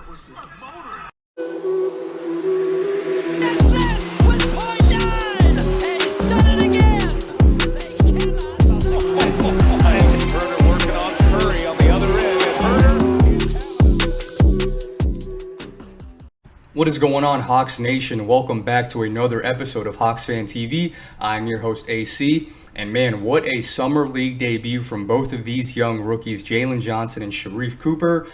What is going on, Hawks Nation? Welcome back to another episode of Hawks Fan TV. I'm your host, AC. And man, what a summer league debut from both of these young rookies, Jalen Johnson and Sharife Cooper.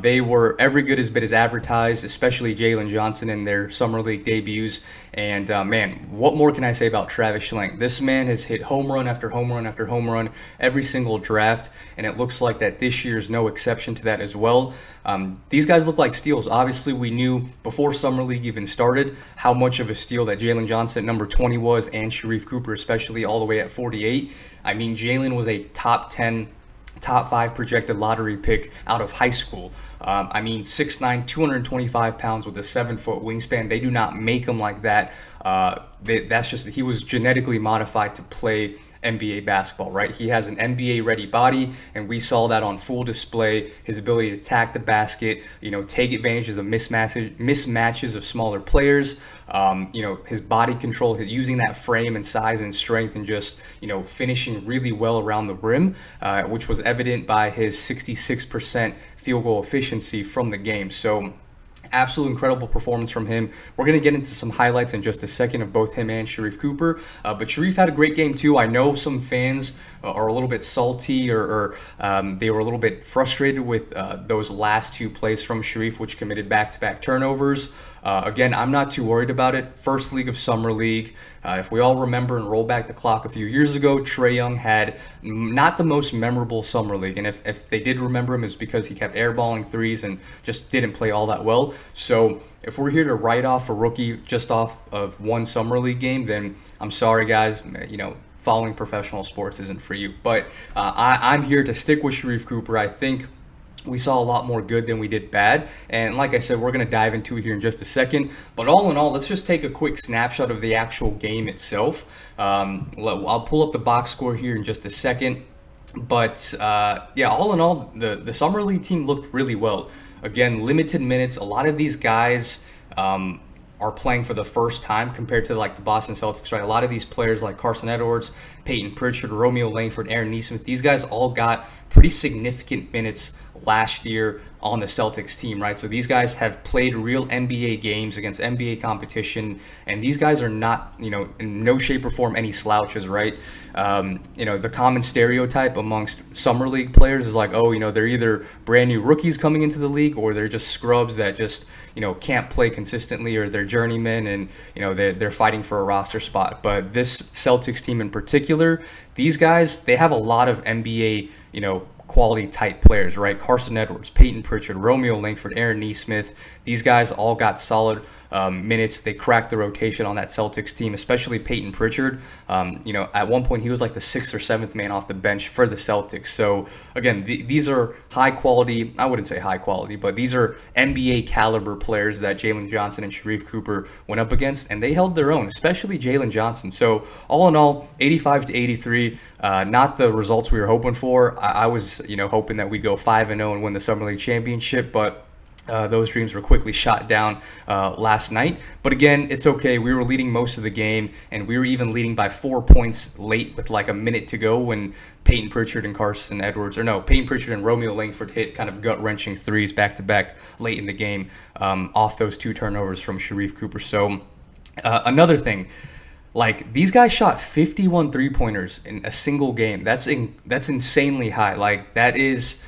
They were every good as advertised, especially Jalen Johnson in their summer league debuts. And man, what more can I say about Travis Schlenk? This man has hit home run after home run after home run every single draft, and it looks like that this year is no exception to that as well. These guys look like steals. Obviously, we knew before summer league even started how much of a steal that Jalen Johnson at number 20 was, and Sharife Cooper especially all the way at 48. I mean, Jalen was a top 10, top 5 projected lottery pick out of high school. 6'9", 225 pounds with a 7-foot wingspan. They do not make him like that. That's just, he was genetically modified to play NBA basketball, right? He has an NBA ready body, and we saw that on full display. His ability to attack the basket, take advantages of mismatches of smaller players, his body control, using that frame and size and strength, and just, finishing really well around the rim, which was evident by his 66% field goal efficiency from the game. So absolute incredible performance from him. We're going to get into some highlights in just a second of both him and Sharife Cooper. But Sharife had a great game too. I know some fans are a little bit salty or they were a little bit frustrated with those last two plays from Sharife, which committed back-to-back turnovers. Again, I'm not too worried about it. First league of summer league. If we all remember and roll back the clock a few years ago, Trae Young had not the most memorable summer league. And if they did remember him, it's because he kept airballing threes and just didn't play all that well. So if we're here to write off a rookie just off of one summer league game, then I'm sorry, guys. Following professional sports isn't for you. But I'm here to stick with Sharife Cooper. I think we saw a lot more good than we did bad. And like I said, we're going to dive into it here in just a second. But all in all, let's just take a quick snapshot of the actual game itself. I'll pull up the box score here in just a second. But all in all, the Summer League team looked really well. Again, limited minutes. A lot of these guys are playing for the first time compared to like the Boston Celtics, right? A lot of these players like Carson Edwards, Peyton Pritchard, Romeo Langford, Aaron Nesmith, these guys all got pretty significant minutes last year on the Celtics team, right? So these guys have played real NBA games against NBA competition, and these guys are not, in no shape or form any slouches, right? The common stereotype amongst summer league players is like, they're either brand new rookies coming into the league, or they're just scrubs that just, can't play consistently, or they're journeymen and, they're fighting for a roster spot. But this Celtics team in particular, these guys, they have a lot of NBA, quality type players, right? Carson Edwards, Peyton Pritchard, Romeo Langford, Aaron Nesmith. These guys all got solid minutes. They cracked the rotation on that Celtics team, especially Peyton Pritchard. At one point he was like the 6th or 7th man off the bench for the Celtics. So again, these are high quality. I wouldn't say high quality, but these are NBA caliber players that Jalen Johnson and Sharife Cooper went up against, and they held their own, especially Jalen Johnson. So all in all, 85-83. Not the results we were hoping for. I was, hoping that we'd go 5-0 and win the Summer League championship, but those dreams were quickly shot down last night. But again, it's okay. We were leading most of the game, and we were even leading by 4 points late with like a minute to go when Peyton Pritchard and Peyton Pritchard and Romeo Langford hit kind of gut-wrenching threes back-to-back late in the game off those 2 turnovers from Sharife Cooper. So another thing, like, these guys shot 51 three-pointers in a single game. That's insanely high. Like, that's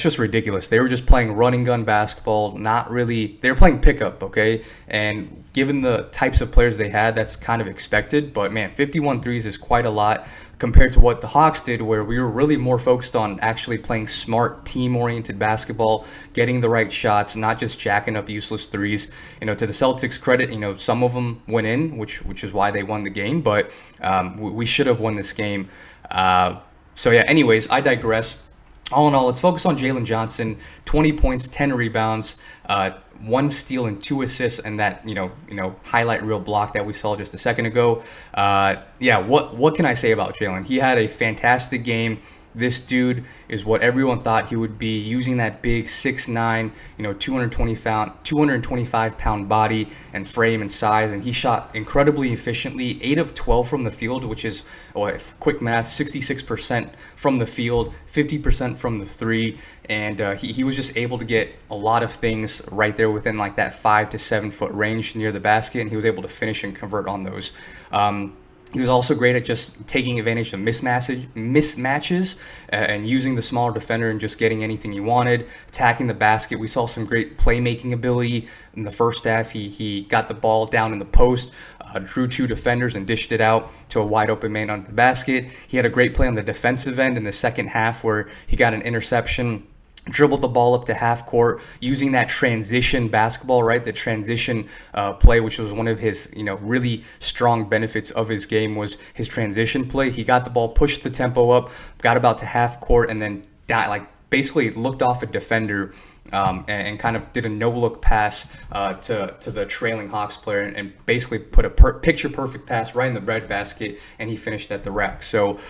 just ridiculous. They were just playing running gun basketball, they were playing pickup, okay? And given the types of players they had, that's kind of expected. But man, 51 threes is quite a lot compared to what the Hawks did, where we were really more focused on actually playing smart, team-oriented basketball, getting the right shots, not just jacking up useless threes. To the Celtics' credit, some of them went in, which is why they won the game. But we should have won this game. Anyways, I digress. All in all, let's focus on Jalen Johnson. 20 points, 10 rebounds, 1 steal and 2 assists, and that highlight reel block that we saw just a second ago. What can I say about Jalen? He had a fantastic game. This dude is what everyone thought he would be, using that big 6'9", 225-pound body and frame and size, and he shot incredibly efficiently, 8 of 12 from the field, which is, quick math, 66% from the field, 50% from the three, and he was just able to get a lot of things right there within like that 5 to 7 foot range near the basket, and he was able to finish and convert on those. He was also great at just taking advantage of mismatches and using the smaller defender and just getting anything he wanted, attacking the basket. We saw some great playmaking ability in the first half. He got the ball down in the post, drew 2 defenders and dished it out to a wide open man under the basket. He had a great play on the defensive end in the second half where he got an interception, dribbled the ball up to half court using that transition basketball, right? The transition play, which was one of his, really strong benefits of his game, was his transition play. He got the ball, pushed the tempo up, got about to half court, and then basically looked off a defender and kind of did a no-look pass to the trailing Hawks player and basically put a picture-perfect pass right in the breadbasket, and he finished at the rack. So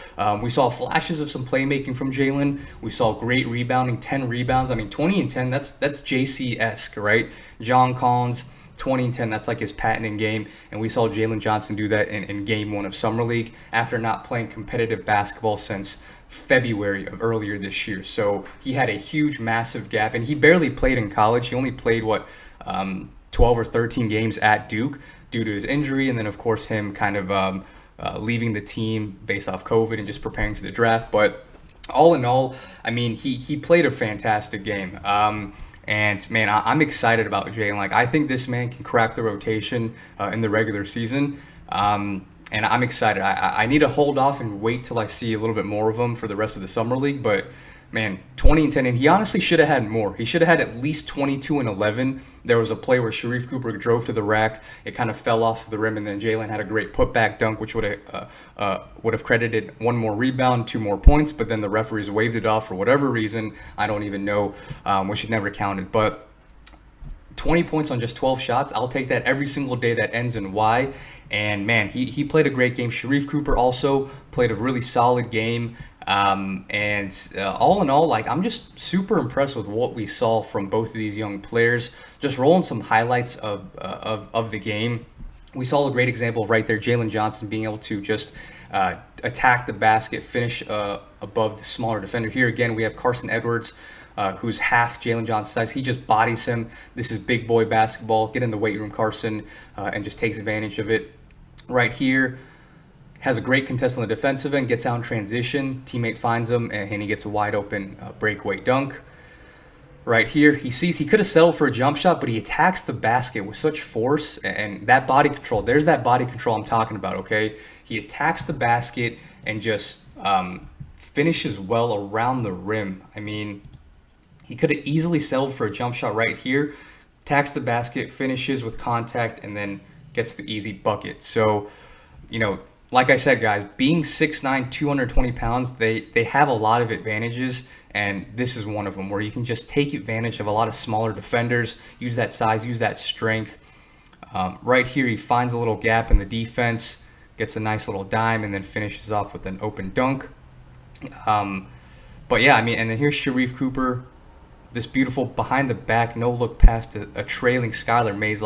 we saw flashes of some playmaking from Jalen. We saw great rebounding, 10 rebounds. I mean, 20 and 10, that's JC-esque, right? John Collins, 20 and 10, that's like his patented game. And we saw Jalen Johnson do that in game 1 of Summer League after not playing competitive basketball since February of earlier this year. So he had a huge, massive gap, and he barely played in college. He only played 12 or 13 games at Duke due to his injury, and then of course him kind of leaving the team based off COVID and just preparing for the draft. But all in all, I mean, he played a fantastic game. And man, I'm excited about Jalen. Like, I think this man can crack the rotation in the regular season. And I'm excited. I need to hold off and wait till I see a little bit more of him for the rest of the Summer League. But man, 20 and 10, and he honestly should have had more. He should have had at least 22 and 11. There was a play where Sharife Cooper drove to the rack. It kind of fell off the rim, and then Jalen had a great putback dunk, which would have credited 1 more rebound, 2 more points. But then the referees waved it off for whatever reason. I don't even know, which it never counted. But 20 points on just 12 shots, I'll take that every single day that ends in Y. And man, he played a great game. Sharife Cooper also played a really solid game. All in all, like, I'm just super impressed with what we saw from both of these young players. Just rolling some highlights of the game. We saw a great example right there, Jalen Johnson being able to just attack the basket, finish above the smaller defender. Here again, we have Carson Edwards, who's half Jalen Johnson's size. He just bodies him. This is big boy basketball. Get in the weight room, Carson, and just takes advantage of it. Right here, has a great contest on the defensive end, gets out in transition, teammate finds him, and he gets a wide open breakaway dunk. Right here, he sees he could have settled for a jump shot, but he attacks the basket with such force and that body control. There's that body control I'm talking about, okay? He attacks the basket and just finishes well around the rim. I mean, he could have easily settled for a jump shot right here, attacks the basket, finishes with contact, and then gets the easy bucket. So, like I said, guys, being 6'9", 220 pounds, they have a lot of advantages, and this is one of them where you can just take advantage of a lot of smaller defenders, use that size, use that strength. Right here, he finds a little gap in the defense, gets a nice little dime, and then finishes off with an open dunk. But yeah, I mean, and then here's Sharife Cooper, this beautiful behind the back, no look pass to a trailing Skylar Mays.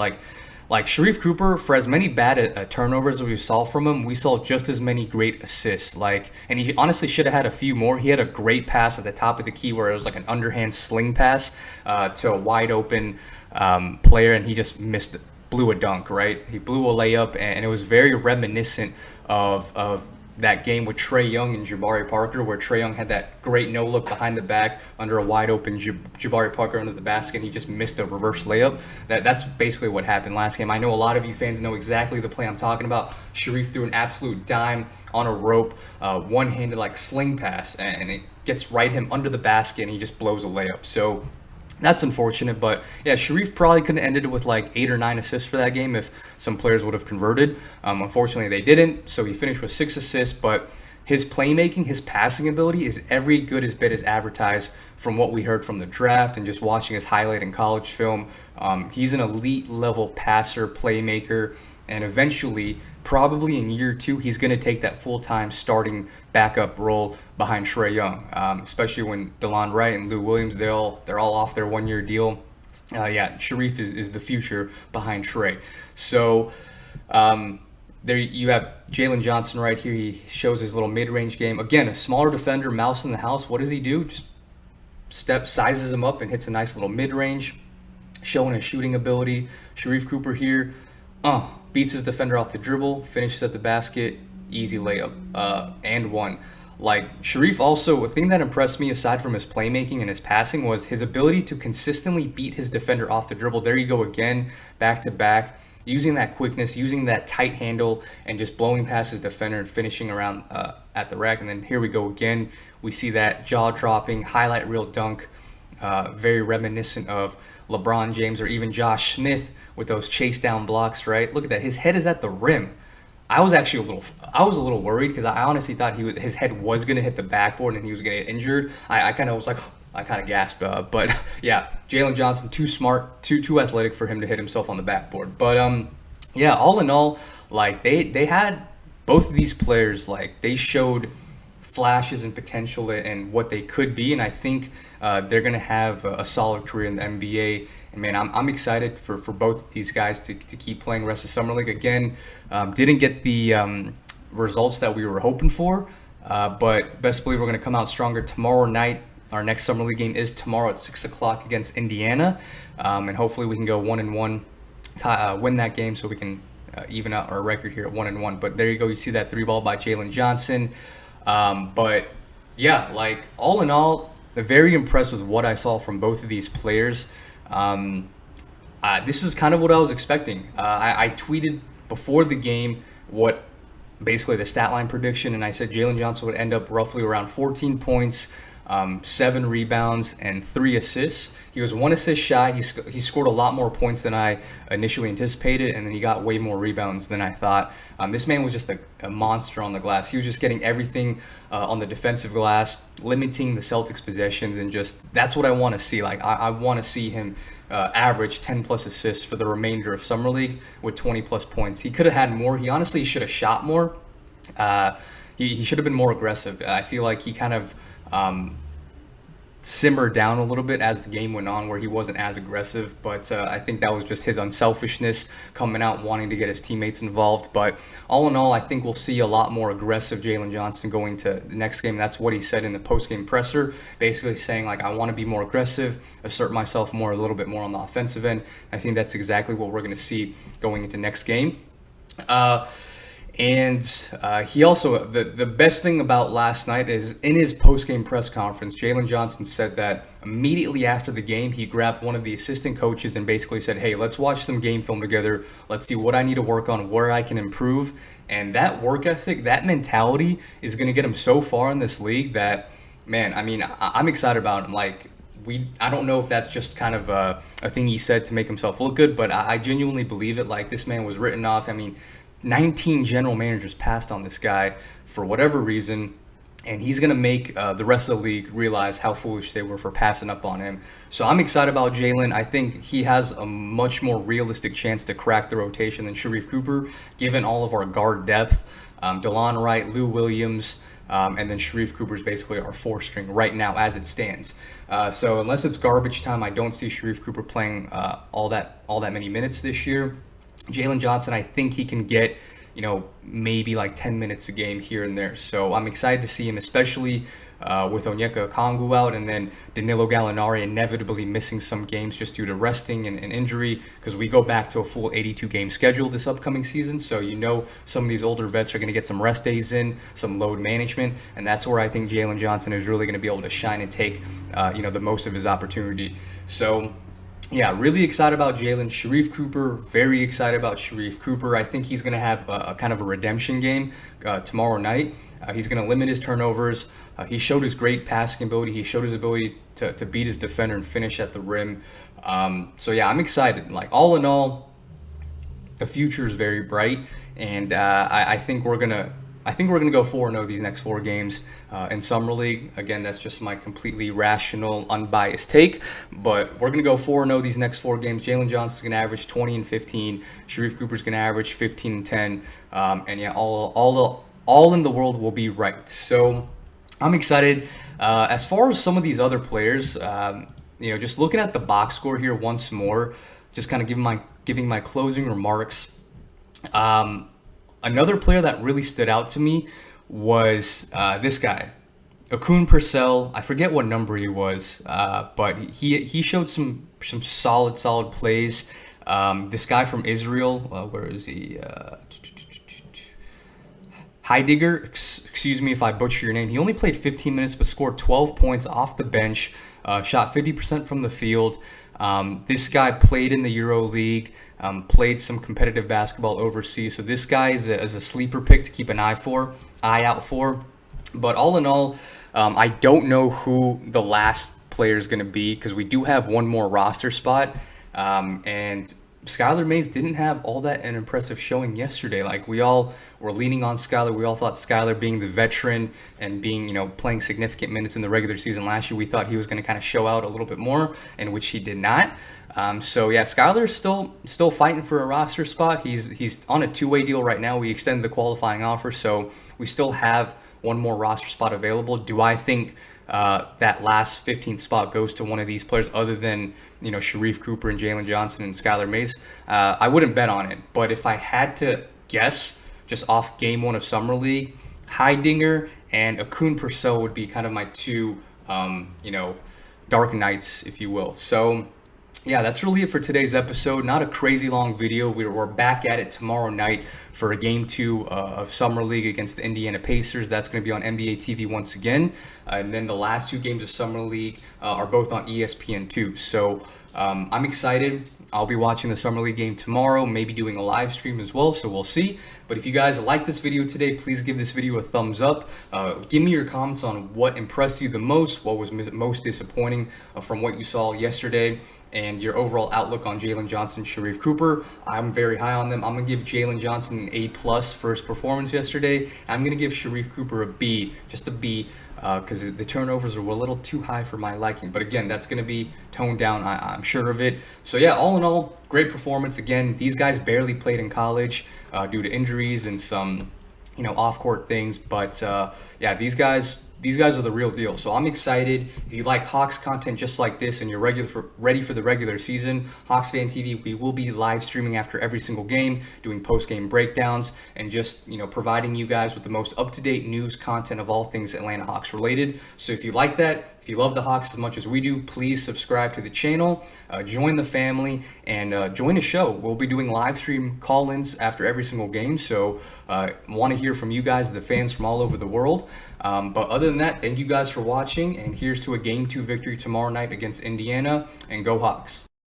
Like Sharife Cooper, for as many bad turnovers as we saw from him, we saw just as many great assists. And he honestly should have had a few more. He had a great pass at the top of the key where it was like an underhand sling pass to a wide open player, and he just blew a dunk, right? He blew a layup, and it was very reminiscent of that game with Trae Young and Jabari Parker, where Trae Young had that great no-look behind the back under a wide-open Jabari Parker under the basket, and he just missed a reverse layup. That's basically what happened last game. I know a lot of you fans know exactly the play I'm talking about. Sharife threw an absolute dime on a rope, one-handed like sling pass, and it gets right him under the basket, and he just blows a layup. So that's unfortunate, but yeah, Sharife probably could have ended with like 8 or 9 assists for that game if some players would have converted. Unfortunately, they didn't, so he finished with 6 assists, but his playmaking, his passing ability is every good as bit as advertised from what we heard from the draft and just watching his highlight in college film. He's an elite level passer, playmaker, and eventually probably in year two, he's going to take that full-time starting backup role behind Trae Young, especially when DeLon Wright and Lou Williams, they're all off their one-year deal. Yeah, Sharife is the future behind Trae. So there you have Jalen Johnson right here. He shows his little mid-range game. Again, a smaller defender, mouse in the house. What does he do? Just sizes him up and hits a nice little mid-range, showing his shooting ability. Sharife Cooper here, beats his defender off the dribble, finishes at the basket, easy layup, and one. Like, Sharife also, a thing that impressed me aside from his playmaking and his passing was his ability to consistently beat his defender off the dribble. There you go again, back to back, using that quickness, using that tight handle, and just blowing past his defender and finishing around at the rack. And then here we go again. We see that jaw-dropping, highlight reel dunk, very reminiscent of LeBron James or even Josh Smith with those chase down blocks, right? Look at that. His head is at the rim. I was a little worried because I honestly thought his head was going to hit the backboard and he was going to get injured. I kind of was like, I kind of gasped. But yeah, Jalen Johnson, too smart, too athletic for him to hit himself on the backboard. But yeah, all in all, like they had both of these players, like they showed flashes and potential and what they could be. And I think they're going to have a solid career in the NBA. And man, I'm excited for both of these guys to keep playing the rest of Summer League. Again, didn't get the results that we were hoping for, but best believe we're going to come out stronger tomorrow night. Our next Summer League game is tomorrow at 6 o'clock against Indiana, and hopefully we can go 1-1, win that game so we can even out our record here at 1-1. But there you go. You see that 3-ball by Jalen Johnson. But yeah, like all in all, very impressed with what I saw from both of these players. This is kind of what I was expecting. I tweeted before the game what basically the stat line prediction, and I said Jalen Johnson would end up roughly around 14 points, 7 rebounds, and 3 assists. He was 1 assist shy. He scored a lot more points than I initially anticipated, and then he got way more rebounds than I thought. This man was just a monster on the glass. He was just getting everything on the defensive glass, limiting the Celtics' possessions, and just that's what I want to see. Like I want to see him average 10 plus assists for the remainder of Summer League with 20 plus points. He could have had more. He honestly should have shot more. He should have been more aggressive. I feel like he kind of simmered down a little bit as the game went on, where he wasn't as aggressive, but I think that was just his unselfishness coming out, wanting to get his teammates involved. But all in all, I think we'll see a lot more aggressive Jalen Johnson going to the next game. That's what he said in the post-game presser, basically saying, like, I want to be more aggressive, assert myself more, a little bit more on the offensive end. I think that's exactly what we're going to see going into next game. And he also, the best thing about last night is in his post-game press conference, Jalen Johnson said that immediately after the game, he grabbed one of the assistant coaches and basically said, hey, let's watch some game film together. Let's see what I need to work on, where I can improve. And that work ethic, that mentality is going to get him so far in this league that, man, I mean, I'm excited about him. Like, I don't know if that's just kind of a thing he said to make himself look good, but I genuinely believe it. Like, this man was written off. I mean, 19 general managers passed on this guy for whatever reason, and he's going to make the rest of the league realize how foolish they were for passing up on him. So I'm excited about Jalen. I think he has a much more realistic chance to crack the rotation than Sharife Cooper, given all of our guard depth. DeLon Wright, Lou Williams, and then Sharife Cooper is basically our 4th-string right now as it stands. So unless it's garbage time, I don't see Sharife Cooper playing all that many minutes this year. Jalen Johnson, I think he can get, maybe like 10 minutes a game here and there. So I'm excited to see him, especially with Onyeka Okongwu out, and then Danilo Gallinari inevitably missing some games just due to resting and injury, because we go back to a full 82-game schedule this upcoming season. So some of these older vets are going to get some rest days in, some load management, and that's where I think Jalen Johnson is really going to be able to shine and take the most of his opportunity. So yeah, really excited about Jalen. Sharife Cooper, very excited about Sharife Cooper. I think he's going to have a kind of a redemption game tomorrow night. He's going to limit his turnovers. He showed his great passing ability. He showed his ability to beat his defender and finish at the rim. So yeah, I'm excited. Like, all in all, the future is very bright, and I think we're going to I think we're going to go 4-0 these next 4 games in Summer League. Again, that's just my completely rational, unbiased take. But we're going to go 4-0 these next 4 games. Jalen Johnson's going to average 20 and 15. Sharife Cooper's going to average 15 and 10. And yeah, all in the world will be right. So I'm excited. As far as some of these other players, just looking at the box score here once more, just kind of giving my closing remarks. Another player that really stood out to me was this guy, Akun Purcell. I forget what number he was, but he showed some solid plays. This guy from Israel, where is he? Heidegger, excuse me if I butcher your name. He only played 15 minutes but scored 12 points off the bench, shot 50% from the field. This guy played in the Euro League, played some competitive basketball overseas. So this guy is a sleeper pick to keep an eye out for. But all in all, I don't know who the last player is going to be because we do have one more roster spot. And Skylar Mays didn't have all that an impressive showing yesterday. Like, we all were leaning on Skylar. We all thought Skylar, being the veteran and being, playing significant minutes in the regular season last year, we thought he was going to kind of show out a little bit more, in which he did not. So yeah, Skylar's still fighting for a roster spot. He's on a 2-way deal right now. We extended the qualifying offer, so we still have one more roster spot available. Do I think that last 15th spot goes to one of these players other than Sharife Cooper and Jalen Johnson and Skylar Mays? I wouldn't bet on it, but if I had to guess, just off game 1 of Summer League, Heidinger and Akun Purcell would be kind of my two, dark knights, if you will. So yeah, that's really it for today's episode. Not a crazy long video. We're back at it tomorrow night for a game 2 of Summer League against the Indiana Pacers. That's going to be on NBA TV once again. And then the last 2 games of Summer League are both on ESPN2. So I'm excited. I'll be watching the Summer League game tomorrow, maybe doing a live stream as well, so we'll see. But if you guys like this video today, please give this video a thumbs up. Give me your comments on what impressed you the most, what was most disappointing from what you saw yesterday, and your overall outlook on Jalen Johnson, Sharife Cooper. I'm very high on them. I'm going to give Jalen Johnson an A+ for his performance yesterday. I'm going to give Sharife Cooper a B, just a B, because the turnovers were a little too high for my liking. But again, that's going to be toned down, I'm sure of it. So yeah, all in all, great performance. Again, these guys barely played in college due to injuries and some off-court things. But yeah, these guys are the real deal. So I'm excited. If you like Hawks content just like this and you're ready for the regular season, Hawks Fan TV, we will be live streaming after every single game, doing post-game breakdowns, and just providing you guys with the most up-to-date news content of all things Atlanta Hawks related. So if you like that, if you love the Hawks as much as we do, please subscribe to the channel, join the family, and join the show. We'll be doing live stream call-ins after every single game. So want to hear from you guys, the fans from all over the world. But other than that, thank you guys for watching, and here's to a Game 2 victory tomorrow night against Indiana, and go Hawks.